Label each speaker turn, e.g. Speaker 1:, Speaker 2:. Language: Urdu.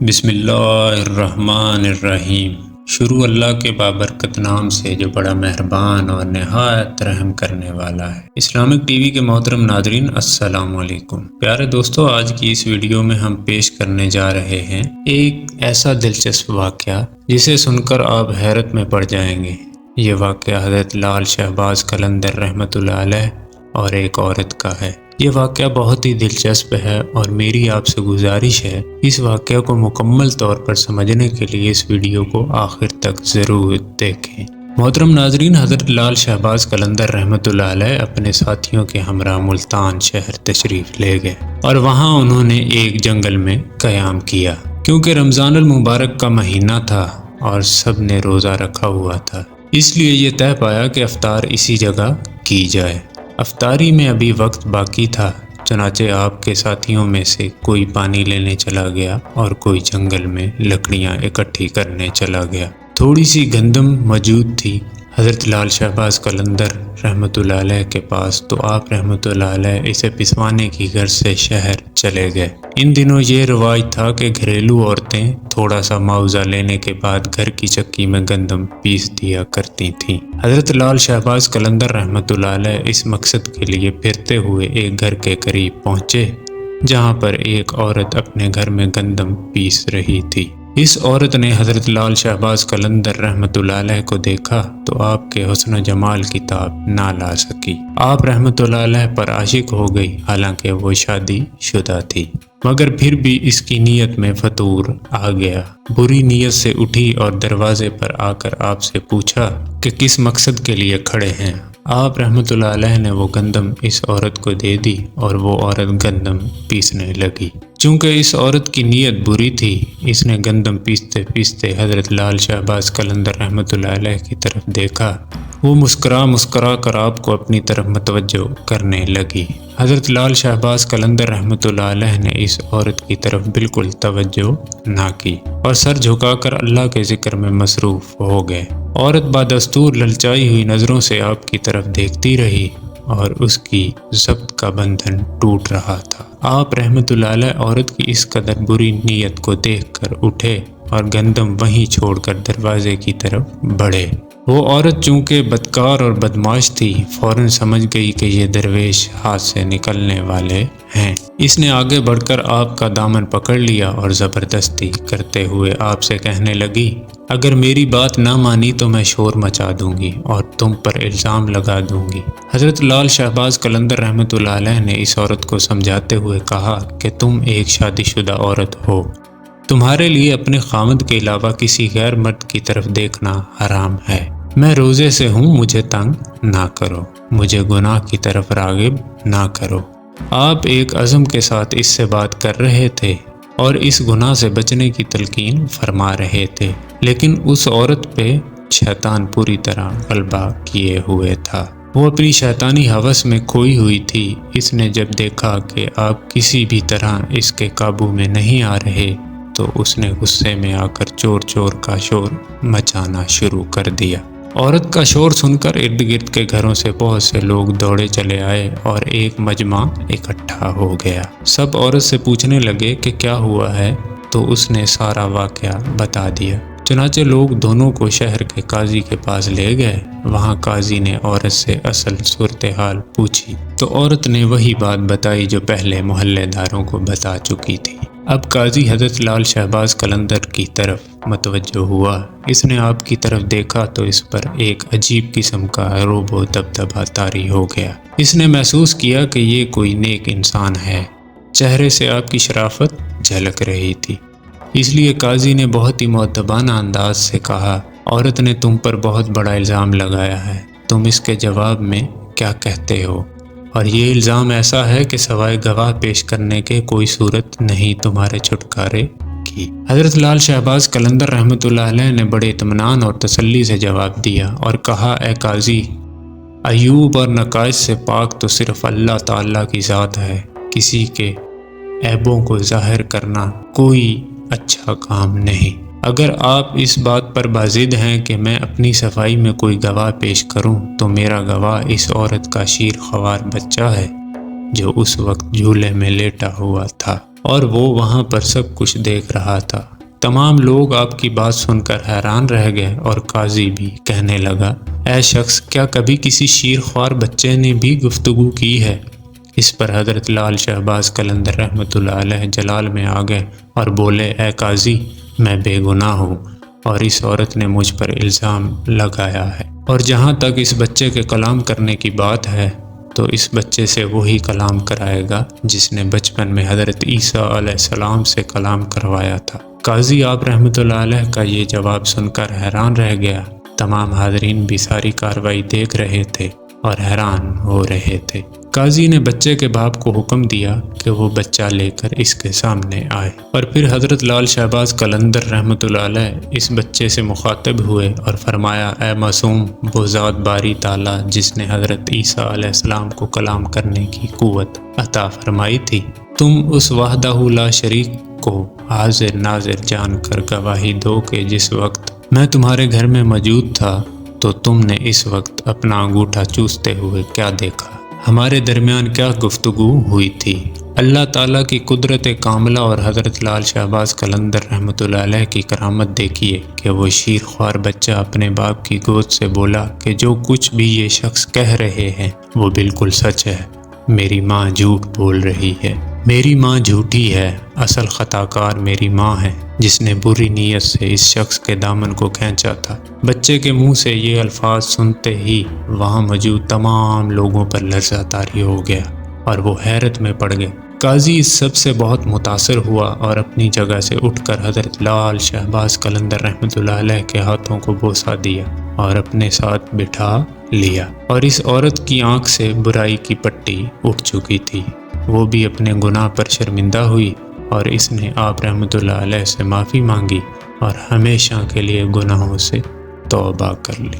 Speaker 1: بسم اللہ الرحمن الرحیم۔ شروع اللہ کے بابرکت نام سے جو بڑا مہربان اور نہایت رحم کرنے والا ہے۔ اسلامک ٹی وی کے محترم ناظرین، السلام علیکم۔ پیارے دوستو، آج کی اس ویڈیو میں ہم پیش کرنے جا رہے ہیں ایک ایسا دلچسپ واقعہ جسے سن کر آپ حیرت میں پڑ جائیں گے۔ یہ واقعہ حضرت لال شہباز قلندر رحمۃ اللہ علیہ اور ایک عورت کا ہے۔ یہ واقعہ بہت ہی دلچسپ ہے اور میری آپ سے گزارش ہے اس واقعہ کو مکمل طور پر سمجھنے کے لیے اس ویڈیو کو آخر تک ضرور دیکھیں۔ محترم ناظرین، حضرت لال شہباز قلندر رحمۃ اللہ علیہ اپنے ساتھیوں کے ہمراہ ملتان شہر تشریف لے گئے اور وہاں انہوں نے ایک جنگل میں قیام کیا۔ کیونکہ رمضان المبارک کا مہینہ تھا اور سب نے روزہ رکھا ہوا تھا، اس لیے یہ طے پایا کہ افطار اسی جگہ کی جائے۔ افطاری میں ابھی وقت باقی تھا، چنانچہ آپ کے ساتھیوں میں سے کوئی پانی لینے چلا گیا اور کوئی جنگل میں لکڑیاں اکٹھی کرنے چلا گیا۔ تھوڑی سی گندم موجود تھی حضرت لال شہباز قلندر رحمۃ اللہ علیہ کے پاس، تو آپ رحمۃ اللہ علیہ اسے پسوانے کی غرض سے شہر چلے گئے۔ ان دنوں یہ رواج تھا کہ گھریلو عورتیں تھوڑا سا معاوضہ لینے کے بعد گھر کی چکی میں گندم پیس دیا کرتی تھیں۔ حضرت لال شہباز قلندر رحمۃ اللہ علیہ اس مقصد کے لیے پھرتے ہوئے ایک گھر کے قریب پہنچے جہاں پر ایک عورت اپنے گھر میں گندم پیس رہی تھی۔ اس عورت نے حضرت لال شہباز قلندر رحمۃ اللہ علیہ کو دیکھا تو آپ کے حسن و جمال کی تاب نہ لا سکی۔ آپ رحمۃ اللہ علیہ پر عاشق ہو گئی، حالانکہ وہ شادی شدہ تھی، مگر پھر بھی اس کی نیت میں فتور آ گیا۔ بری نیت سے اٹھی اور دروازے پر آ کر آپ سے پوچھا کہ کس مقصد کے لیے کھڑے ہیں۔ آپ رحمۃ اللہ علیہ نے وہ گندم اس عورت کو دے دی اور وہ عورت گندم پیسنے لگی۔ چونکہ اس عورت کی نیت بری تھی، اس نے گندم پیستے پیستے حضرت لال شہباز قلندر رحمۃ اللہ علیہ کی طرف دیکھا۔ وہ مسکرا کر آپ کو اپنی طرف متوجہ کرنے لگی۔ حضرت لال شہباز قلندر رحمۃ اللہ علیہ نے اس عورت کی طرف بالکل توجہ نہ کی اور سر جھکا کر اللہ کے ذکر میں مصروف ہو گئے۔ عورت بدستور للچائی ہوئی نظروں سے آپ کی طرف دیکھتی رہی اور اس کی ضبط کا بندھن ٹوٹ رہا تھا۔ آپ رحمۃ اللہ علیہ عورت کی اس قدر بری نیت کو دیکھ کر اٹھے اور گندم وہیں چھوڑ کر دروازے کی طرف بڑھے۔ وہ عورت چونکہ بدکار اور بدمعاش تھی، فوراً سمجھ گئی کہ یہ درویش ہاتھ سے نکلنے والے ہیں۔ اس نے آگے بڑھ کر آپ کا دامن پکڑ لیا اور زبردستی کرتے ہوئے آپ سے کہنے لگی، اگر میری بات نہ مانی تو میں شور مچا دوں گی اور تم پر الزام لگا دوں گی۔ حضرت لال شہباز قلندر رحمۃ اللہ علیہ نے اس عورت کو سمجھاتے ہوئے کہا کہ تم ایک شادی شدہ عورت ہو، تمہارے لیے اپنے خامد کے علاوہ کسی غیر مرد کی طرف دیکھنا حرام ہے۔ میں روزے سے ہوں، مجھے تنگ نہ کرو، مجھے گناہ کی طرف راغب نہ کرو۔ آپ ایک عزم کے ساتھ اس سے بات کر رہے تھے اور اس گناہ سے بچنے کی تلقین فرما رہے تھے، لیکن اس عورت پہ شیطان پوری طرح غلبہ کیے ہوئے تھا۔ وہ اپنی شیطانی ہوس میں کھوئی ہوئی تھی۔ اس نے جب دیکھا کہ آپ کسی بھی طرح اس کے قابو میں نہیں آ رہے تو اس نے غصے میں آ کر چور چور کا شور مچانا شروع کر دیا۔ عورت کا شور سن کر ارد گرد کے گھروں سے بہت سے لوگ دوڑے چلے آئے اور ایک مجمع اکٹھا ہو گیا۔ سب عورت سے پوچھنے لگے کہ کیا ہوا ہے، تو اس نے سارا واقعہ بتا دیا۔ چنانچہ لوگ دونوں کو شہر کے قاضی کے پاس لے گئے۔ وہاں قاضی نے عورت سے اصل صورتحال پوچھی تو عورت نے وہی بات بتائی جو پہلے محلے داروں کو بتا چکی تھی۔ اب قاضی حضرت لال شہباز قلندر کی طرف متوجہ ہوا۔ اس نے آپ کی طرف دیکھا تو اس پر ایک عجیب قسم کا رعب و دبدبہ طاری ہو گیا۔ اس نے محسوس کیا کہ یہ کوئی نیک انسان ہے۔ چہرے سے آپ کی شرافت جھلک رہی تھی، اس لیے قاضی نے بہت ہی مؤدبانہ انداز سے کہا، عورت نے تم پر بہت بڑا الزام لگایا ہے، تم اس کے جواب میں کیا کہتے ہو؟ اور یہ الزام ایسا ہے کہ سوائے گواہ پیش کرنے کے کوئی صورت نہیں تمہارے چھٹکارے کی۔ حضرت لال شہباز قلندر رحمۃ اللہ علیہ نے بڑے اطمینان اور تسلی سے جواب دیا اور کہا، اے قاضی، عیوب اور نقائص سے پاک تو صرف اللہ تعالیٰ کی ذات ہے۔ کسی کے عیبوں کو ظاہر کرنا کوئی اچھا کام نہیں۔ اگر آپ اس بات پر بازد ہیں کہ میں اپنی صفائی میں کوئی گواہ پیش کروں تو میرا گواہ اس عورت کا شیر خوار بچہ ہے جو اس وقت جھولے میں لیٹا ہوا تھا۔ اور وہ وہاں پر سب کچھ دیکھ رہا تھا۔ تمام لوگ آپ کی بات سن کر حیران رہ گئے اور قاضی بھی کہنے لگا، اے شخص، کیا کبھی کسی شیر خوار بچے نے بھی گفتگو کی ہے؟ اس پر حضرت لال شہباز قلندر رحمۃ اللہ علیہ جلال میں آ گئے اور بولے، اے قاضی، میں بے گناہ ہوں اور اس عورت نے مجھ پر الزام لگایا ہے، اور جہاں تک اس بچے کے کلام کرنے کی بات ہے تو اس بچے سے وہی کلام کرائے گا جس نے بچپن میں حضرت عیسیٰ علیہ السلام سے کلام کروایا تھا۔ قاضی آپ رحمۃ اللہ علیہ کا یہ جواب سن کر حیران رہ گیا۔ تمام حاضرین بھی ساری کارروائی دیکھ رہے تھے اور حیران ہو رہے تھے۔ قاضی نے بچے کے باپ کو حکم دیا کہ وہ بچہ لے کر اس کے سامنے آئے، اور پھر حضرت لال شہباز قلندر رحمۃ اللہ علیہ اس بچے سے مخاطب ہوئے اور فرمایا، اے معصوم، وہ ذات باری تعالیٰ جس نے حضرت عیسیٰ علیہ السلام کو کلام کرنے کی قوت عطا فرمائی تھی، تم اس وحدہ لا شریک کو حاضر ناظر جان کر گواہی دو کہ جس وقت میں تمہارے گھر میں موجود تھا تو تم نے اس وقت اپنا انگوٹھا چوستے ہوئے کیا دیکھا، ہمارے درمیان کیا گفتگو ہوئی تھی۔ اللہ تعالیٰ کی قدرت کاملہ اور حضرت لال شہباز قلندر رحمۃ اللہ علیہ کی کرامت دیکھیے کہ وہ شیر خوار بچہ اپنے باپ کی گود سے بولا کہ جو کچھ بھی یہ شخص کہہ رہے ہیں وہ بالکل سچ ہے، میری ماں جھوٹ بول رہی ہے، میری ماں جھوٹی ہے، اصل خطا کار میری ماں ہے جس نے بری نیت سے اس شخص کے دامن کو کھینچا تھا۔ بچے کے منہ سے یہ الفاظ سنتے ہی وہاں موجود تمام لوگوں پر لرزہ طاری ہو گیا اور وہ حیرت میں پڑ گئے۔ قاضی اس سب سے بہت متاثر ہوا اور اپنی جگہ سے اٹھ کر حضرت لال شہباز قلندر رحمۃ اللہ علیہ کے ہاتھوں کو بوسہ دیا اور اپنے ساتھ بٹھا لیا، اور اس عورت کی آنکھ سے برائی کی پٹی اٹھ چکی تھی۔ وہ بھی اپنے گناہ پر شرمندہ ہوئی اور اس نے آپ رحمۃ اللہ علیہ سے معافی مانگی اور ہمیشہ کے لیے گناہوں سے توبہ کر لی۔